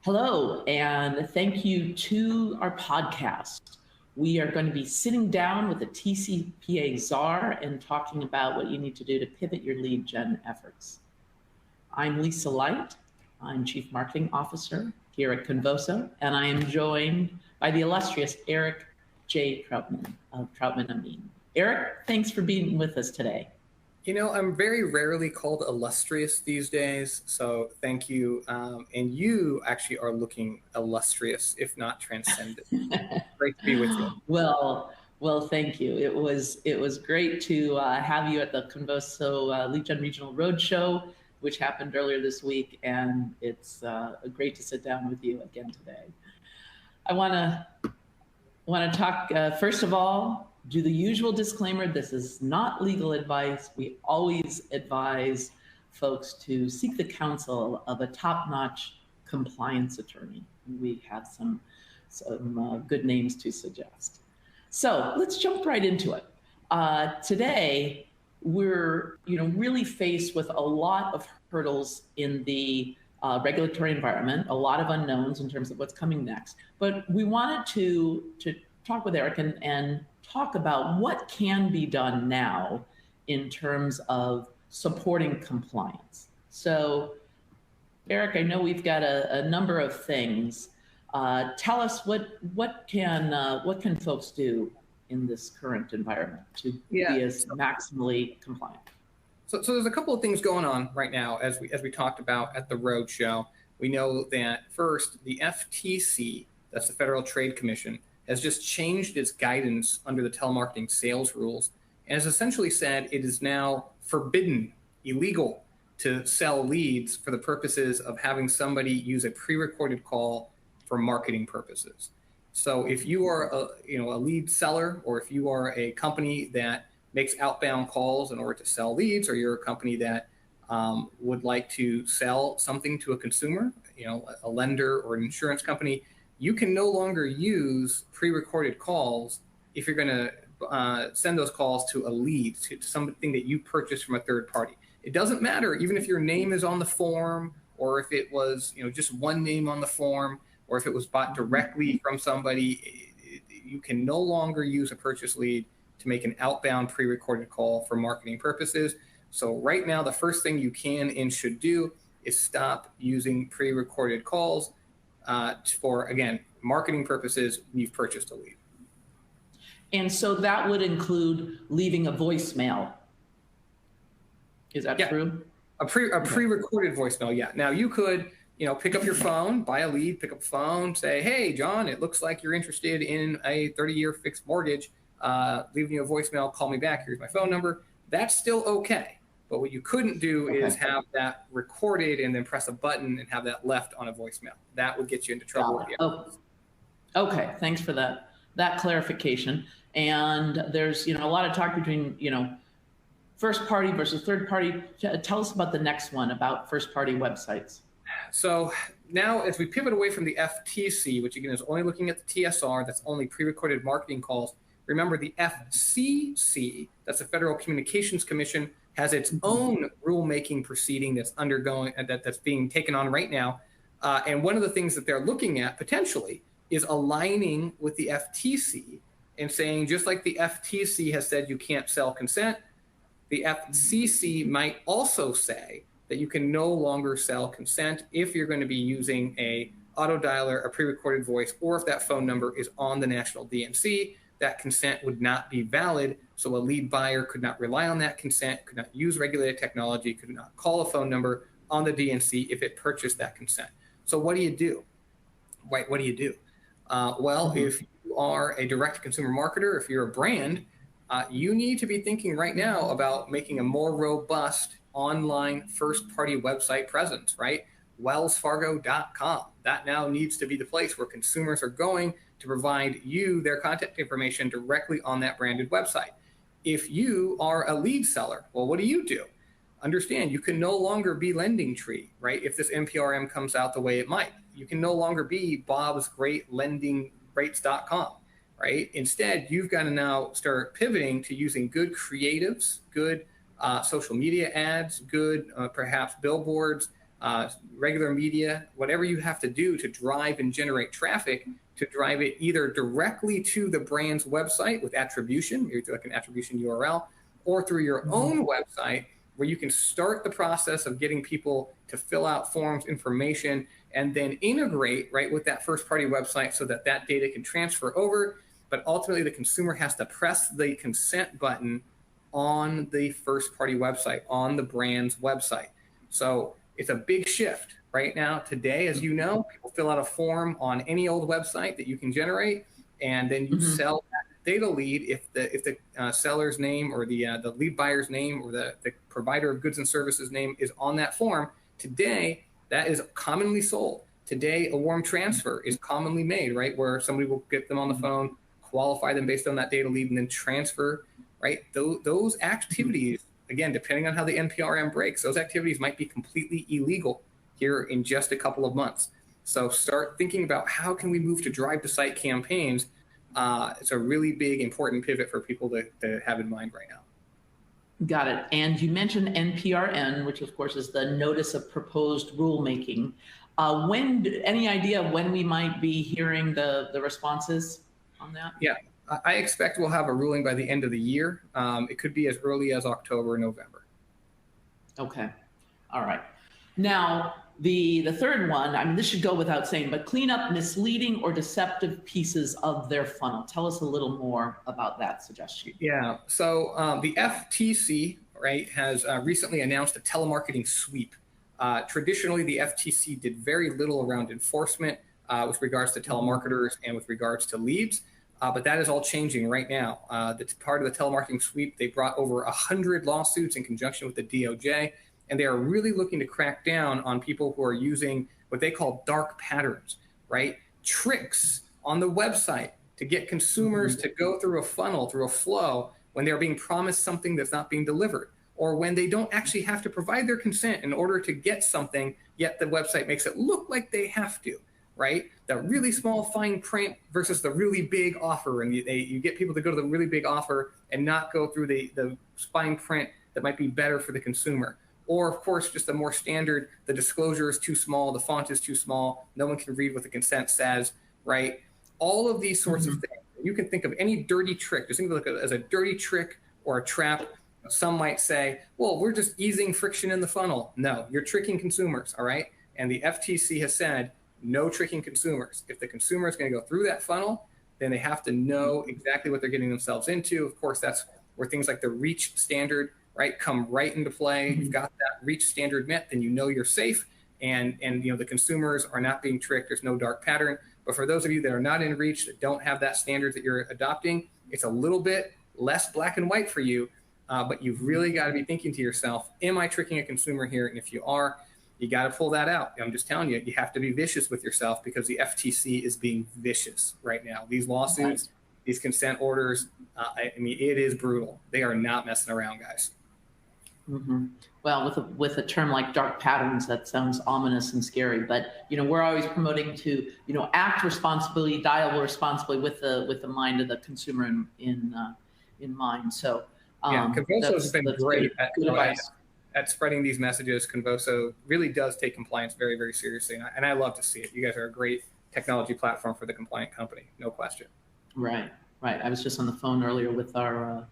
Hello, and thank you to our podcast. We are going to be sitting down with the TCPA Czar and talking about what you need to do to pivot your lead gen efforts. I'm Lisa Light. I'm Chief Marketing Officer here at Convoso, and I am joined by the illustrious Eric J. Troutman of Troutman Amin. Eric, thanks for being with us today. You know, I'm very rarely called illustrious these days, so thank you. And you actually are looking illustrious, if not transcendent. Great to be with you. Well, thank you. It was great to have you at the Convoso Lead Gen Regional Roadshow, which happened earlier this week, and it's great to sit down with you again today. I want to talk first of all. Do the usual disclaimer, this is not legal advice. We always advise folks to seek the counsel of a top-notch compliance attorney. We have some good names to suggest. So let's jump right into it. Today, we're really faced with a lot of hurdles in the regulatory environment, a lot of unknowns in terms of what's coming next. But we wanted to talk with Eric and talk about what can be done now in terms of supporting compliance. So, Eric, I know we've got a number of things. Tell us what can folks do in this current environment to be as maximally compliant? So there's a couple of things going on right now as we talked about at the roadshow. We know that first, the FTC, that's the Federal Trade Commission, has just changed its guidance under the telemarketing sales rules and has essentially said it is now forbidden, illegal, to sell leads for the purposes of having somebody use a pre-recorded call for marketing purposes. So if you are a lead seller, or if you are a company that makes outbound calls in order to sell leads, or you're a company that would like to sell something to a consumer, a lender or an insurance company, you can no longer use pre-recorded calls if you're going to send those calls to a lead, to something that you purchased from a third party. It doesn't matter, even if your name is on the form, or if it was just one name on the form, or if it was bought directly from somebody, you can no longer use a purchase lead to make an outbound pre-recorded call for marketing purposes. So right now, the first thing you can and should do is stop using pre-recorded calls for, again, marketing purposes. You've purchased a lead. And so that would include leaving a voicemail. Is that true? A pre-recorded voicemail, yeah. Now you could, pick up your phone, buy a lead, pick up the phone, say, hey, John, it looks like you're interested in a 30-year fixed mortgage. Leaving you a voicemail, call me back, here's my phone number. That's still okay. But what you couldn't do is have that recorded and then press a button and have that left on a voicemail. That would get you into trouble. Okay, thanks for that clarification. And there's a lot of talk between first party versus third party. Tell us about the next one, about first party websites. So now, as we pivot away from the FTC, which again is only looking at the TSR, that's only pre-recorded marketing calls. Remember, the FCC, that's the Federal Communications Commission, has its own rulemaking proceeding that's that's being taken on right now. And one of the things that they're looking at potentially is aligning with the FTC and saying, just like the FTC has said you can't sell consent, the FCC might also say that you can no longer sell consent if you're going to be using a auto dialer, a pre-recorded voice, or if that phone number is on the national DMC. That consent would not be valid. So a lead buyer could not rely on that consent, could not use regulated technology, could not call a phone number on the DNC if it purchased that consent. So what do you do? What do you do? If you are a direct-to-consumer marketer, if you're a brand, you need to be thinking right now about making a more robust online first-party website presence, right? WellsFargo.com. That now needs to be the place where consumers are going to provide you their contact information directly on that branded website. If you are a lead seller, well, what do? Understand, you can no longer be LendingTree, right? If this NPRM comes out the way it might, you can no longer be Bob's Great Lending Rates.com, right? Instead, you've got to now start pivoting to using good creatives, good social media ads, good perhaps billboards, regular media, whatever you have to do to drive and generate traffic, to drive it either directly to the brand's website with attribution, like an attribution URL, or through your own website, where you can start the process of getting people to fill out forms, information, and then integrate right with that first party website so that that data can transfer over. But ultimately, the consumer has to press the consent button on the first party website, on the brand's website. So it's a big shift right now. Today, as you know, people fill out a form on any old website that you can generate, and then you sell that data lead if the seller's name or the lead buyer's name or the provider of goods and services name is on that form. Today, that is commonly sold. Today, a warm transfer is commonly made, right, where somebody will get them on the phone, qualify them based on that data lead, and then transfer, right? Those activities, again, depending on how the NPRM breaks, those activities might be completely illegal here in just a couple of months. So start thinking about how can we move to drive to site campaigns. It's a really big, important pivot for people to have in mind right now. Got it. And you mentioned NPRN, which of course is the Notice of Proposed Rulemaking. Any idea when we might be hearing the responses on that? Yeah, I expect we'll have a ruling by the end of the year. It could be as early as October, November. Okay. All right. Now, the third one, I mean, this should go without saying, but clean up misleading or deceptive pieces of their funnel. Tell us a little more about that suggestion. Yeah. So the FTC, right, has recently announced a telemarketing sweep. Traditionally, the FTC did very little around enforcement with regards to telemarketers and with regards to leads. But that is all changing right now. The part of the telemarketing sweep, they brought over 100 lawsuits in conjunction with the DOJ, and they are really looking to crack down on people who are using what they call dark patterns, right? Tricks on the website to get consumers to go through a funnel, through a flow, when they're being promised something that's not being delivered, or when they don't actually have to provide their consent in order to get something, yet the website makes it look like they have to. Right? The really small fine print versus the really big offer. And you get people to go to the really big offer and not go through the fine print that might be better for the consumer. Or, of course, just the more standard, the disclosure is too small, the font is too small, no one can read what the consent says, right? All of these sorts of things. You can think of any dirty trick. Just think of it as a dirty trick or a trap. Some might say, well, we're just easing friction in the funnel. No, you're tricking consumers, all right? And the FTC has said, no tricking consumers. If the consumer is going to go through that funnel, then they have to know exactly what they're getting themselves into. Of course, that's where things like the reach standard, right, come right into play. You've got that reach standard met, then you know you're safe, and the consumers are not being tricked. There's no dark pattern. But for those of you that are not in reach, that don't have that standard that you're adopting, it's a little bit less black and white for you. But you've really got to be thinking to yourself, am I tricking a consumer here? And if you are, you got to pull that out. I'm just telling you, you have to be vicious with yourself because the FTC is being vicious right now. These lawsuits, these consent orders, I mean, it is brutal. They are not messing around, guys. Well, with a term like dark patterns, that sounds ominous and scary. But we're always promoting to act responsibly, dial responsibly with the mind of the consumer in mind. So Convoso has been great good advice. At spreading these messages. Convoso really does take compliance very, very seriously, and I love to see it. You guys are a great technology platform for the compliant company, no question. Right. I was just on the phone earlier with our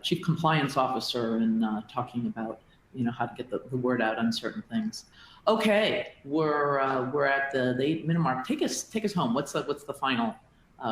chief compliance officer and talking about how to get the word out on certain things. Okay, we're at the 8-minute mark. Take us home. What's the final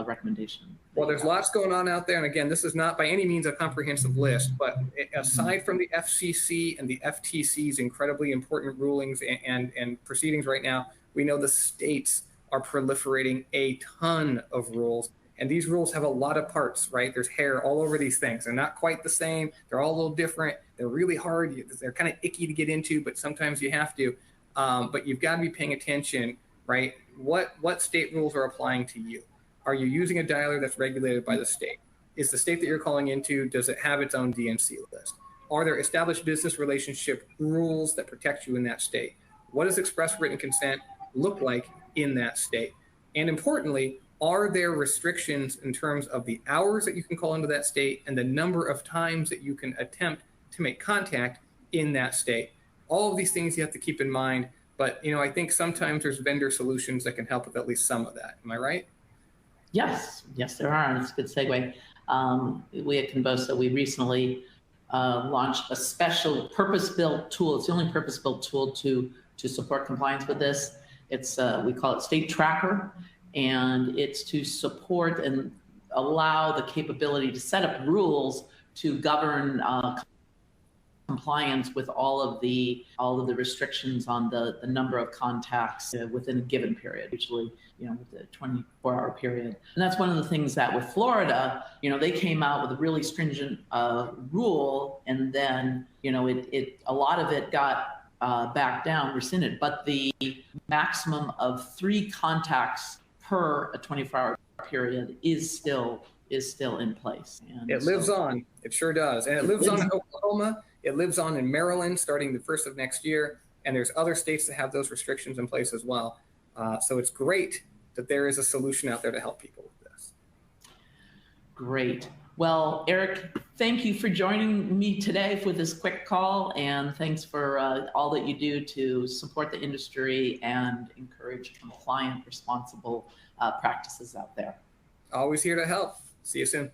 recommendation? Well, there's lots going on out there. And again, this is not by any means a comprehensive list, but aside from the FCC and the FTC's incredibly important rulings and proceedings right now, we know the states are proliferating a ton of rules. And these rules have a lot of parts, right? There's hair all over these things. They're not quite the same. They're all a little different. They're really hard. They're kind of icky to get into, but sometimes you have to. But you've got to be paying attention, right? What state rules are applying to you? Are you using a dialer that's regulated by the state? Is the state that you're calling into, does it have its own DNC list? Are there established business relationship rules that protect you in that state? What does express written consent look like in that state? And importantly, are there restrictions in terms of the hours that you can call into that state and the number of times that you can attempt to make contact in that state? All of these things you have to keep in mind. But, I think sometimes there's vendor solutions that can help with at least some of that. Am I right? Yes, there are. And it's a good segue. We at Convosa, we recently launched a special purpose-built tool. It's the only purpose-built tool to support compliance with this. It's we call it State Tracker, and it's to support and allow the capability to set up rules to govern compliance with all of the restrictions on the number of contacts within a given period, usually with a 24-hour period. And that's one of the things that with Florida, they came out with a really stringent rule, and then a lot of it got back down, rescinded. But the maximum of 3 contacts per a 24-hour period is still in place. And it lives on. It sure does. And it lives on in Oklahoma. It lives on in Maryland starting the 1st of next year. And there's other states that have those restrictions in place as well. So it's great that there is a solution out there to help people with this. Great. Well, Eric, thank you for joining me today for this quick call. And thanks for all that you do to support the industry and encourage compliant, responsible practices out there. Always here to help. See you soon.